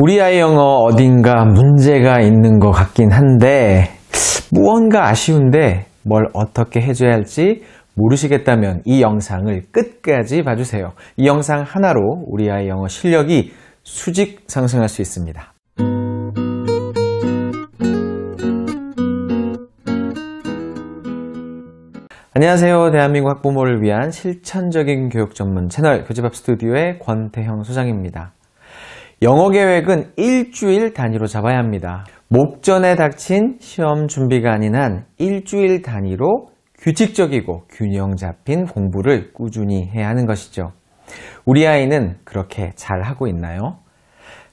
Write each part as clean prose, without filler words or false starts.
우리 아이 영어 어딘가 문제가 있는 것 같긴 한데 무언가 아쉬운데 뭘 어떻게 해줘야 할지 모르시겠다면 이 영상을 끝까지 봐주세요. 이 영상 하나로 우리 아이 영어 실력이 수직 상승할 수 있습니다. 안녕하세요. 대한민국 학부모를 위한 실천적인 교육 전문 채널 교재밥 스튜디오의 권태형 소장입니다. 영어 계획은 일주일 단위로 잡아야 합니다. 목전에 닥친 시험 준비가 아닌 한 일주일 단위로 규칙적이고 균형 잡힌 공부를 꾸준히 해야 하는 것이죠. 우리 아이는 그렇게 잘 하고 있나요?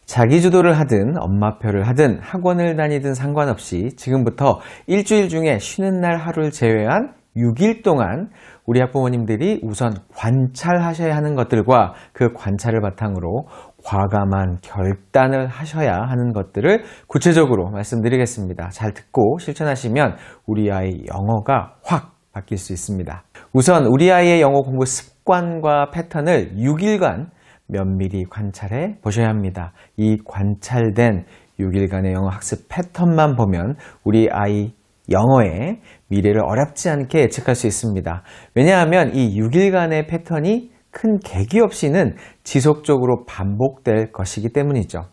자기주도를 하든 엄마표를 하든 학원을 다니든 상관없이 지금부터 일주일 중에 쉬는 날 하루를 제외한 6일 동안 우리 학부모님들이 우선 관찰하셔야 하는 것들과 그 관찰을 바탕으로 과감한 결단을 하셔야 하는 것들을 구체적으로 말씀드리겠습니다. 잘 듣고 실천하시면 우리 아이 영어가 확 바뀔 수 있습니다. 우선 우리 아이의 영어 공부 습관과 패턴을 6일간 면밀히 관찰해 보셔야 합니다. 이 관찰된 6일간의 영어 학습 패턴만 보면 우리 아이 영어의 미래를 어렵지 않게 예측할 수 있습니다. 왜냐하면 이 6일간의 패턴이 큰 계기 없이는 지속적으로 반복될 것이기 때문이죠.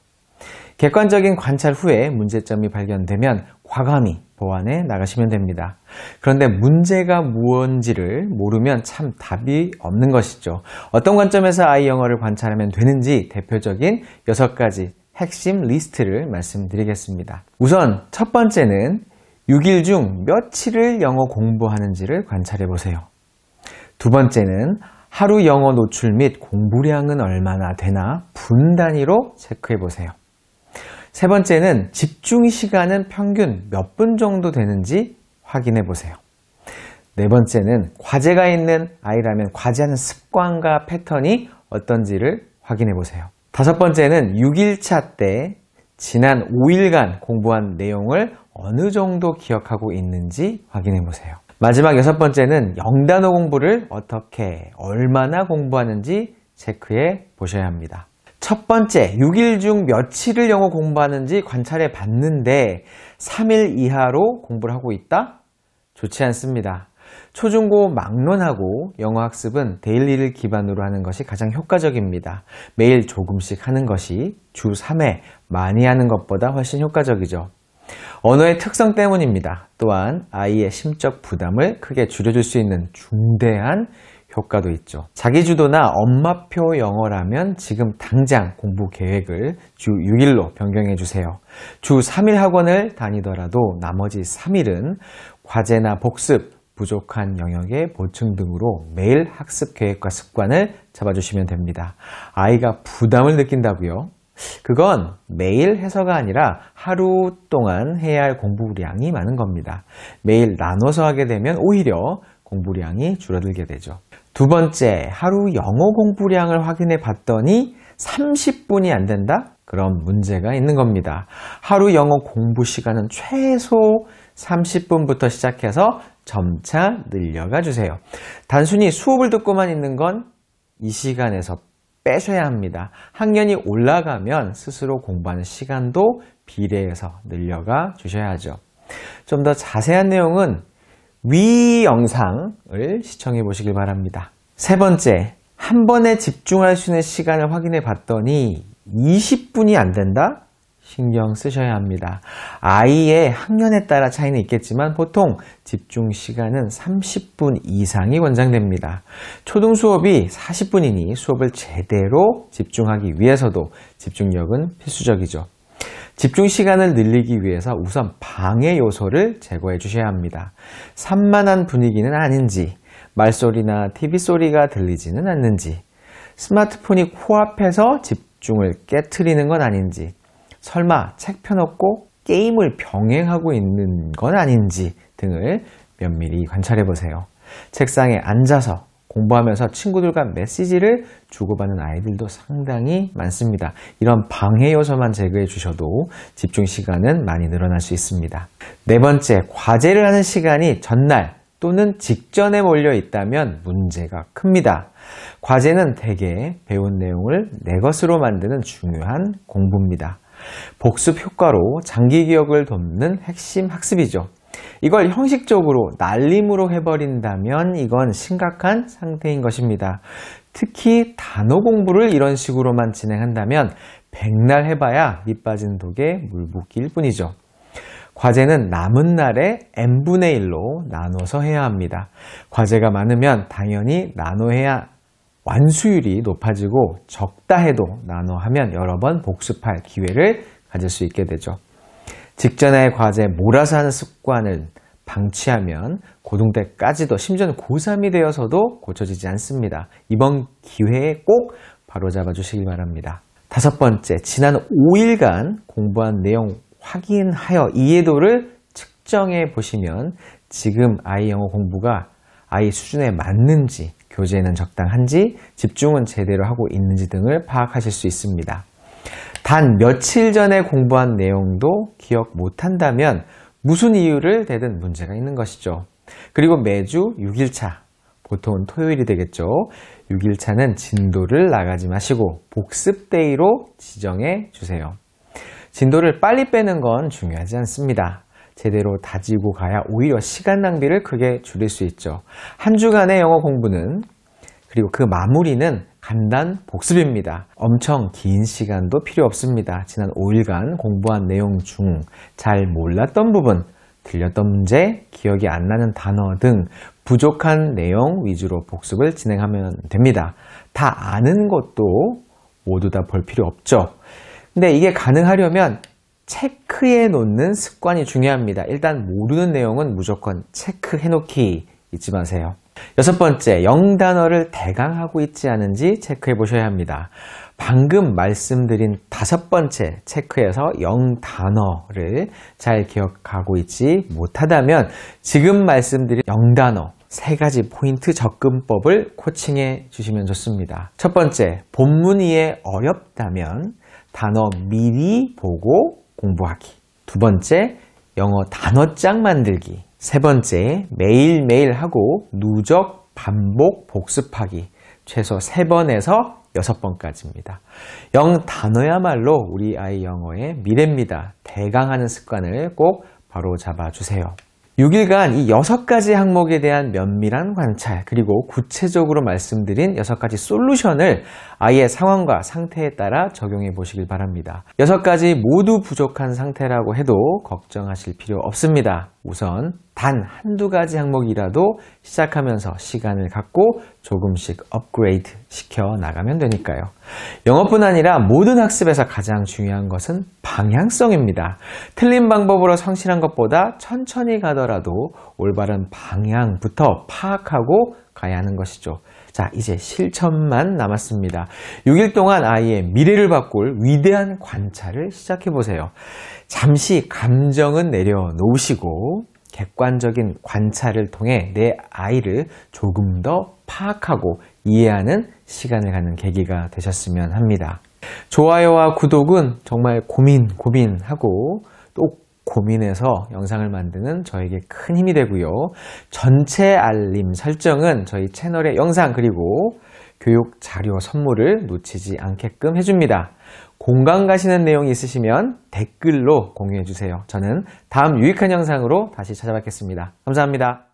객관적인 관찰 후에 문제점이 발견되면 과감히 보완해 나가시면 됩니다. 그런데 문제가 무엇인지를 모르면 참 답이 없는 것이죠. 어떤 관점에서 아이 영어를 관찰하면 되는지 대표적인 6가지 핵심 리스트를 말씀드리겠습니다. 우선 첫 번째는 6일 중 며칠을 영어 공부하는지를 관찰해 보세요. 두 번째는 하루 영어 노출 및 공부량은 얼마나 되나 분 단위로 체크해 보세요. 세 번째는 집중 시간은 평균 몇 분 정도 되는지 확인해 보세요. 네 번째는 과제가 있는 아이라면 과제하는 습관과 패턴이 어떤지를 확인해 보세요. 다섯 번째는 6일차 때 지난 5일간 공부한 내용을 어느 정도 기억하고 있는지 확인해 보세요. 마지막 6번째는 영단어 공부를 어떻게, 얼마나 공부하는지 체크해 보셔야 합니다. 첫 번째, 6일 중 며칠을 영어 공부하는지 관찰해 봤는데 3일 이하로 공부를 하고 있다? 좋지 않습니다. 초중고 막론하고 영어 학습은 데일리를 기반으로 하는 것이 가장 효과적입니다. 매일 조금씩 하는 것이 주 3회 많이 하는 것보다 훨씬 효과적이죠. 언어의 특성 때문입니다. 또한 아이의 심적 부담을 크게 줄여줄 수 있는 중대한 효과도 있죠. 자기주도나 엄마표 영어라면 지금 당장 공부 계획을 주 6일로 변경해 주세요. 주 3일 학원을 다니더라도 나머지 3일은 과제나 복습, 부족한 영역의 보충 등으로 매일 학습 계획과 습관을 잡아주시면 됩니다. 아이가 부담을 느낀다고요? 그건 매일 해서가 아니라 하루 동안 해야 할 공부량이 많은 겁니다. 매일 나눠서 하게 되면 오히려 공부량이 줄어들게 되죠. 두 번째, 하루 영어 공부량을 확인해 봤더니 30분이 안 된다? 그럼 문제가 있는 겁니다. 하루 영어 공부 시간은 최소 30분부터 시작해서 점차 늘려가 주세요. 단순히 수업을 듣고만 있는 건 이 시간에서 빼셔야 합니다. 학년이 올라가면 스스로 공부하는 시간도 비례해서 늘려가 주셔야 하죠. 좀 더 자세한 내용은 위 영상을 시청해 보시길 바랍니다. 세 번째, 한 번에 집중할 수 있는 시간을 확인해 봤더니 20분이 안 된다? 신경 쓰셔야 합니다. 아이의 학년에 따라 차이는 있겠지만 보통 집중 시간은 30분 이상이 권장됩니다. 초등 수업이 40분이니 수업을 제대로 집중하기 위해서도 집중력은 필수적이죠. 집중 시간을 늘리기 위해서 우선 방해 요소를 제거해 주셔야 합니다. 산만한 분위기는 아닌지, 말소리나 TV 소리가 들리지는 않는지, 스마트폰이 코앞에서 집중을 깨트리는 건 아닌지, 설마 책 펴놓고 게임을 병행하고 있는 건 아닌지 등을 면밀히 관찰해 보세요. 책상에 앉아서 공부하면서 친구들과 메시지를 주고받는 아이들도 상당히 많습니다. 이런 방해 요소만 제거해 주셔도 집중 시간은 많이 늘어날 수 있습니다. 네 번째, 과제를 하는 시간이 전날 또는 직전에 몰려 있다면 문제가 큽니다. 과제는 대개 배운 내용을 내 것으로 만드는 중요한 공부입니다. 복습 효과로 장기 기억을 돕는 핵심 학습이죠. 이걸 형식적으로 날림으로 해버린다면 이건 심각한 상태인 것입니다. 특히 단어 공부를 이런 식으로만 진행한다면 백날 해봐야 밑 빠진 독에 물 붓기일 뿐이죠. 과제는 남은 날에 n분의 1로 나눠서 해야 합니다. 과제가 많으면 당연히 나눠해야 완수율이 높아지고 적다 해도 나눠하면 여러 번 복습할 기회를 가질 수 있게 되죠. 직전에 과제 몰아서 하는 습관을 방치하면 고등 때까지도 심지어는 고3이 되어서도 고쳐지지 않습니다. 이번 기회에 꼭 바로잡아 주시기 바랍니다. 5번째, 지난 5일간 공부한 내용 확인하여 이해도를 측정해 보시면 지금 아이 영어 공부가 아이 수준에 맞는지, 교재는 적당한지, 집중은 제대로 하고 있는지 등을 파악하실 수 있습니다. 단 며칠 전에 공부한 내용도 기억 못한다면 무슨 이유를 대든 문제가 있는 것이죠. 그리고 매주 6일차, 보통은 토요일이 되겠죠. 6일차는 진도를 나가지 마시고 복습 데이로 지정해 주세요. 진도를 빨리 빼는 건 중요하지 않습니다. 제대로 다지고 가야 오히려 시간 낭비를 크게 줄일 수 있죠. 한 주간의 영어 공부는, 그리고 그 마무리는 간단 복습입니다. 엄청 긴 시간도 필요 없습니다. 지난 5일간 공부한 내용 중 잘 몰랐던 부분, 들렸던 문제, 기억이 안 나는 단어 등 부족한 내용 위주로 복습을 진행하면 됩니다. 다 아는 것도 모두 다 볼 필요 없죠. 근데 이게 가능하려면 체크해 놓는 습관이 중요합니다. 일단 모르는 내용은 무조건 체크해 놓기 잊지 마세요. 6번째, 영단어를 대강 하고 있지 않은지 체크해 보셔야 합니다. 방금 말씀드린 5번째 체크에서 영단어를 잘 기억하고 있지 못하다면 지금 말씀드린 영단어 3가지 포인트 접근법을 코칭해 주시면 좋습니다. 첫 번째, 본문 이해 어렵다면 단어 미리 보고 공부하기. 두 번째, 영어 단어장 만들기. 세 번째, 매일매일 하고 누적 반복 복습하기. 최소 3번에서 6번까지입니다. 영단어야말로 우리 아이 영어의 미래입니다. 대강하는 습관을 꼭 바로 잡아주세요. 6일간 이 6가지 항목에 대한 면밀한 관찰, 그리고 구체적으로 말씀드린 6가지 솔루션을 아이의 상황과 상태에 따라 적용해 보시길 바랍니다. 6가지 모두 부족한 상태라고 해도 걱정하실 필요 없습니다. 우선 단 한두 가지 항목이라도 시작하면서 시간을 갖고 조금씩 업그레이드 시켜 나가면 되니까요. 영어뿐 아니라 모든 학습에서 가장 중요한 것은 방향성입니다. 틀린 방법으로 성실한 것보다 천천히 가더라도 올바른 방향부터 파악하고 가야 하는 것이죠. 자, 이제 실천만 남았습니다. 6일 동안 아이의 미래를 바꿀 위대한 관찰을 시작해 보세요. 잠시 감정은 내려놓으시고 객관적인 관찰을 통해 내 아이를 조금 더 파악하고 이해하는 시간을 갖는 계기가 되셨으면 합니다. 좋아요와 구독은 정말 고민하고 또 고민해서 영상을 만드는 저에게 큰 힘이 되고요. 전체 알림 설정은 저희 채널의 영상 그리고 교육 자료 선물을 놓치지 않게끔 해줍니다. 공감 가시는 내용이 있으시면 댓글로 공유해 주세요. 저는 다음 유익한 영상으로 다시 찾아뵙겠습니다. 감사합니다.